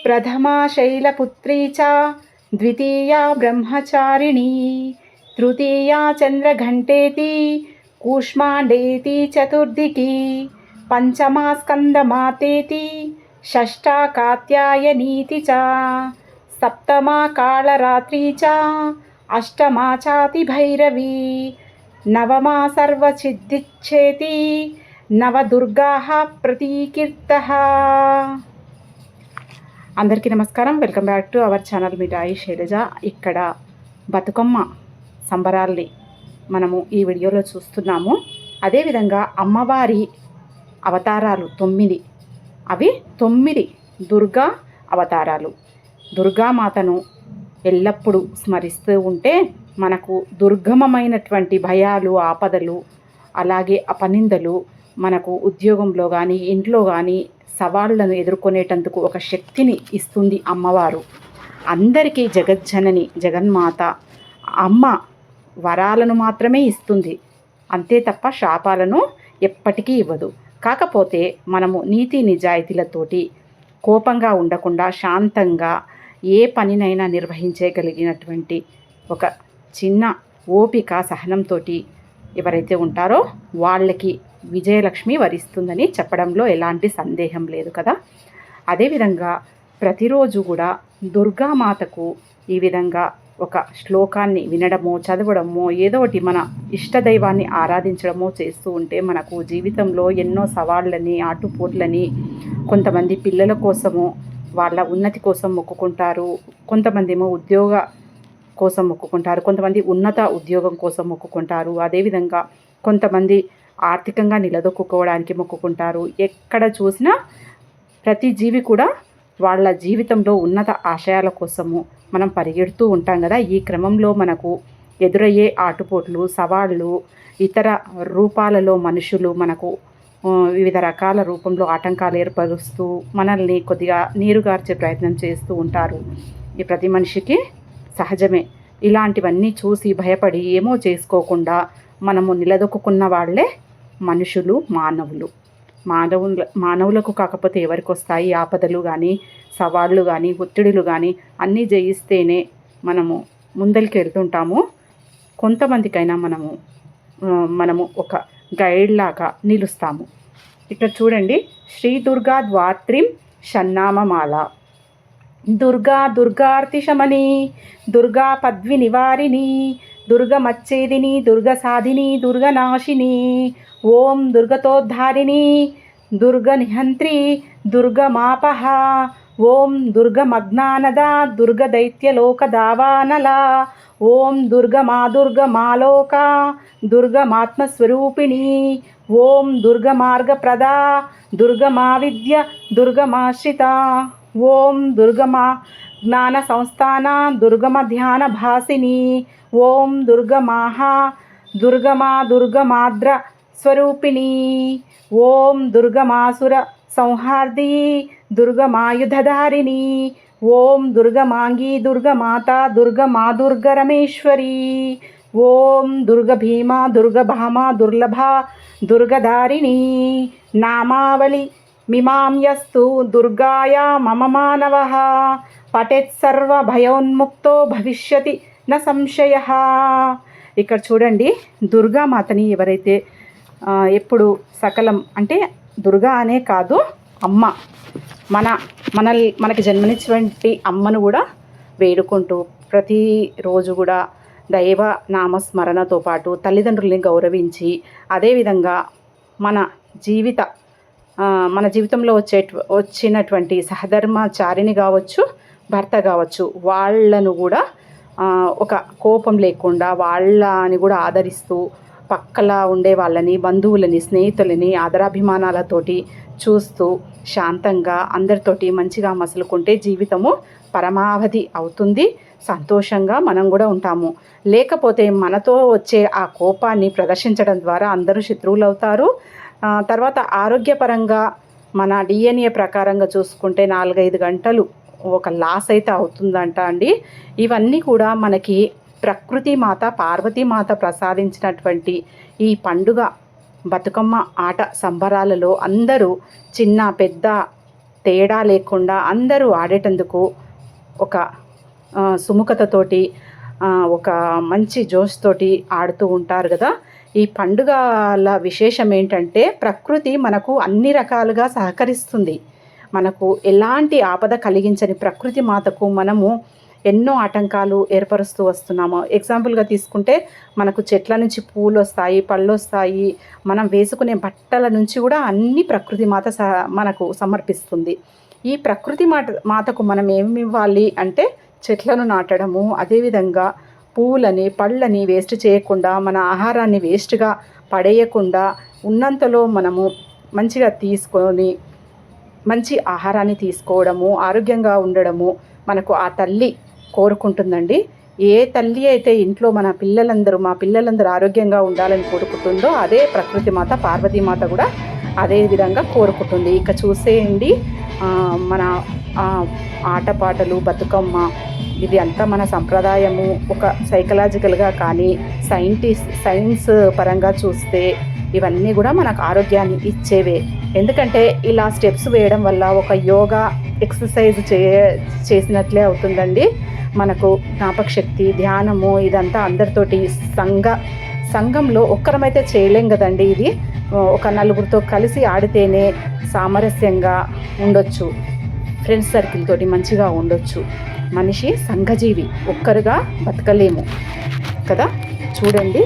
प्रथमा शैलपुत्री च द्वितीया ब्रह्मचारिणी तृतीया चन्द्रघण्टेति कूष्माण्डेति चतुर्दिकी पंचमा स्कंदमातेति षष्ठा कात्यायनीति च सप्तमा कालरात्रि च अष्टमा चाति भैरवी नवमा सर्वसिद्धिच्छेति नवदुर्गाः प्रतीकीर्तः। అందరికీ నమస్కారం. Welcome back to our channel Mithai Shailaja. ఇక్కడ బతుకమ్మ సంబరాల్ని మనము ఈ వీడియోలో చూస్తున్నాము. అదేవిధంగా అమ్మవారి అవతారాలు 9, అవి 9 దుర్గా అవతారాలు. దుర్గామాతను ఎల్లప్పుడూ స్మరిస్తూ ఉంటే మనకు దుర్గమమైనటువంటి భయాలు, ఆపదలు, అలాగే అపనిందలు, మనకు ఉద్యోగంలో కానీ ఇంట్లో కానీ సవాళ్లను ఎదుర్కొనేటందుకు ఒక శక్తిని ఇస్తుంది అమ్మవారు. అందరికీ జగజ్జనని జగన్మాత అమ్మ వరాలను మాత్రమే ఇస్తుంది, అంతే తప్ప శాపాలను ఎప్పటికీ ఇవ్వదు. కాకపోతే మనము నీతి నిజాయితీలతోటి కోపంగా ఉండకుండా శాంతంగా ఏ పనినైనా నిర్వహించగలిగినటువంటి ఒక చిన్న ఓపిక సహనంతో ఎవరైతే ఉంటారో వాళ్ళకి విజయలక్ష్మి వరిస్తుందని చెప్పడంలో ఎలాంటి సందేహం లేదు కదా. అదేవిధంగా ప్రతిరోజు కూడా దుర్గామాతకు ఈ విధంగా ఒక శ్లోకాన్ని వినడమో చదవడమో ఏదో ఒకటి మన ఇష్టదైవాన్ని ఆరాధించడమో చేస్తూ ఉంటే మనకు జీవితంలో ఎన్నో సవాళ్ళని, ఆటుపోట్లని, కొంతమంది పిల్లల కోసము వాళ్ళ ఉన్నతి కోసం మొక్కుకుంటారు, కొంతమంది ఏమో ఉద్యోగ కోసం మొక్కుకుంటారు, కొంతమంది ఉన్నత ఉద్యోగం కోసం మొక్కుకుంటారు, అదేవిధంగా కొంతమంది ఆర్థికంగా నిలదొక్కుకోవడానికి మొక్కుకుంటారు. ఎక్కడ చూసినా ప్రతి జీవి కూడా వాళ్ళ జీవితంలో ఉన్నత ఆశయాల కోసము మనం పరిగెడుతూ ఉంటాం కదా. ఈ క్రమంలో మనకు ఎదురయ్యే ఆటుపోట్లు, సవాళ్ళు, ఇతర రూపాలలో మనుషులు మనకు వివిధ రకాల రూపంలో ఆటంకాలు ఏర్పరుస్తూ మనల్ని కొద్దిగా నీరుగార్చే ప్రయత్నం చేస్తూ ఉంటారు. ఈ ప్రతి మనిషికి సహజమే. ఇలాంటివన్నీ చూసి భయపడి ఏమో చేసుకోకుండా మనము నిలదొక్కున్న వాళ్ళే మనుషులు, మానవులకు కాకపోతే ఎవరికి వస్తాయి ఆపదలు కానీ, సవాళ్ళు కానీ, ఒత్తిడులు కానీ అన్నీ జయిస్తేనే మనము ముందరికి వెళ్తుంటాము. కొంతమందికైనా మనము ఒక గైడ్ లాగా నిలుస్తాము. ఇక్కడ చూడండి, శ్రీ దుర్గా ద్వాత్రిం షన్నామమాల. దుర్గా దుర్గార్తిశమని దుర్గా పద్వి నివారిణి దుర్గమచ్చేదిని దుర్గసాధిని దుర్గనాశిని ఓం దుర్గతోద్ధారిణి దుర్గనిహంత్రి దుర్గమాపహ ఓం దుర్గమగ్నానద దుర్గదైత్యలోకదావానల ఓం దుర్గమాలోక దుర్గమాత్మస్వరూపిణి ఓం దుర్గమార్గప్రద దుర్గమావిద్య దుర్గమాశ్రిత ఓం దుర్గమా జ్ఞాన సంస్థాన దుర్గమ ధ్యాన భాసిని ఓం దుర్గమాద్ర స్వరూపిణి ఓం దుర్గమాసుర సంహార్ది దుర్గమాయుధధారిణి ఓం దుర్గమాంగి దుర్గమాత దుర్గరమేశ్వరి ఓం దుర్గభీమ దుర్గభామ దుర్లభ దుర్గధారిణి నామావళి మిమాంయస్తు దుర్గాయ మమ మానవః పఠేత్ సర్వ భయోన్ముక్తో భవిష్యతి న సంశయః. ఇక్కడ చూడండి, దుర్గామాతని ఎవరైతే ఎప్పుడు సకలం అంటే దుర్గా అనే కాదు, అమ్మ మనకి జన్మనిచ్చినటువంటి అమ్మను కూడా వేడుకుంటూ ప్రతిరోజు కూడా దైవ నామస్మరణతో పాటు తల్లిదండ్రుల్ని గౌరవించి, అదేవిధంగా మన జీవితంలో వచ్చినటువంటి సహధర్మచారిని కావచ్చు, భర్త కావచ్చు, వాళ్ళను కూడా ఒక కోపం లేకుండా వాళ్ళని కూడా ఆదరిస్తూ పక్కలా ఉండే వాళ్ళని, బంధువులని, స్నేహితులని ఆదరాభిమానాలతోటి చూస్తూ శాంతంగా అందరితోటి మంచిగా మసలుకుంటే జీవితము పరమావధి అవుతుంది. సంతోషంగా మనం కూడా ఉంటాము. లేకపోతే మనతో వచ్చే ఆ కోపాన్ని ప్రదర్శించడం ద్వారా అందరూ శత్రువులు అవుతారు. తర్వాత ఆరోగ్యపరంగా మన డిఎన్ఏ ప్రకారంగా చూసుకుంటే 4-5 గంటలు ఒక లాస్ అయితే అవుతుందంట అండి. ఇవన్నీ కూడా మనకి ప్రకృతి మాత పార్వతీమాత ప్రసాదించినటువంటి ఈ పండుగ బతుకమ్మ ఆట సంబరాలలో అందరూ చిన్న పెద్ద తేడా లేకుండా అందరూ ఆడేటందుకు ఒక సుముఖతతోటి ఒక మంచి జోష్ తోటి ఆడుతూ ఉంటారు కదా. ఈ పండుగల విశేషం ఏంటంటే ప్రకృతి మనకు అన్ని రకాలుగా సహకరిస్తుంది. మనకు ఎలాంటి ఆపద కలిగించని ప్రకృతి మాతకు మనము ఎన్నో ఆటంకాలు ఏర్పరుస్తూ వస్తున్నాము. ఎగ్జాంపుల్గా తీసుకుంటే మనకు చెట్ల నుంచి పూలు వస్తాయి, పళ్ళు వస్తాయి, మనం వేసుకునే బట్టల నుంచి కూడా అన్ని ప్రకృతి మాత మనకు సమర్పిస్తుంది. ఈ ప్రకృతి మాతకు మనం ఏమి ఇవ్వాలి అంటే చెట్లను నాటడము, అదేవిధంగా పువ్వులని పళ్ళని వేస్ట్ చేయకుండా, మన ఆహారాన్ని వేస్ట్గా పడేయకుండా ఉన్నంతలో మనము మంచిగా తీసుకొని మంచి ఆహారాన్ని తీసుకోవడము, ఆరోగ్యంగా ఉండడము మనకు ఆ తల్లి కోరుకుంటుందండి. ఏ తల్లి అయితే ఇంట్లో మా పిల్లలందరూ ఆరోగ్యంగా ఉండాలని కోరుకుంటుందో అదే ప్రకృతి మాత పార్వతీమాత కూడా అదే విధంగా కోరుకుంటుంది. ఇక చూసేయండి మన ఆటపాటలు, బతుకమ్మ, ఇది అంతా మన సంప్రదాయము. ఒక సైకలాజికల్గా కానీ సైన్స్ పరంగా చూస్తే ఇవన్నీ కూడా మనకు ఆరోగ్యాన్ని ఇచ్చేవే. ఎందుకంటే ఇలా స్టెప్స్ వేయడం వల్ల ఒక యోగా ఎక్సర్సైజ్ చేసినట్లే అవుతుందండి. మనకు జ్ఞాపక శక్తి, ధ్యానము ఇదంతా అందరితోటి సంఘంలో ఒక్కరమైతే చేయలేం కదండి. ఇది ఒక నలుగురితో కలిసి ఆడితేనే సామరస్యంగా ఉండొచ్చు, ఫ్రెండ్స్ సర్కిల్ తోటి మంచిగా ఉండొచ్చు. మనిషి సంఘజీవి, ఒక్కరుగా బతకలేము కదా. చూడండి